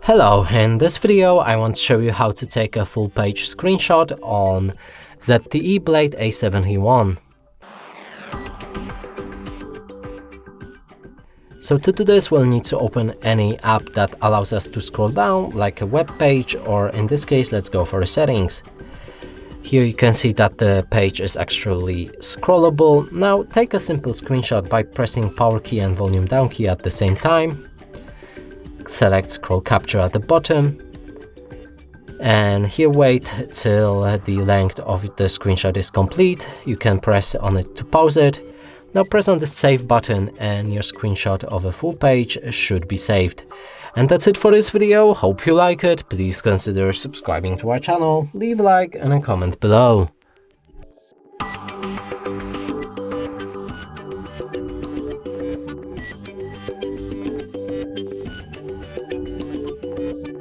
Hello, in this video I want to show you how to take a full page screenshot on ZTE Blade A71. So to do this we'll need to open any app that allows us to scroll down, like a web page, or in this case let's go for the settings. Here you can see that the page is actually scrollable. Now take a simple screenshot by pressing power key and volume down key at the same time. Select scroll capture at the bottom, and here wait till the length of the screenshot is complete. You can press on it to pause it. Now press on the save button and your screenshot of a full page should be saved. And that's it for this video. Hope you like it. Please consider subscribing to our channel, leave a like and a comment below.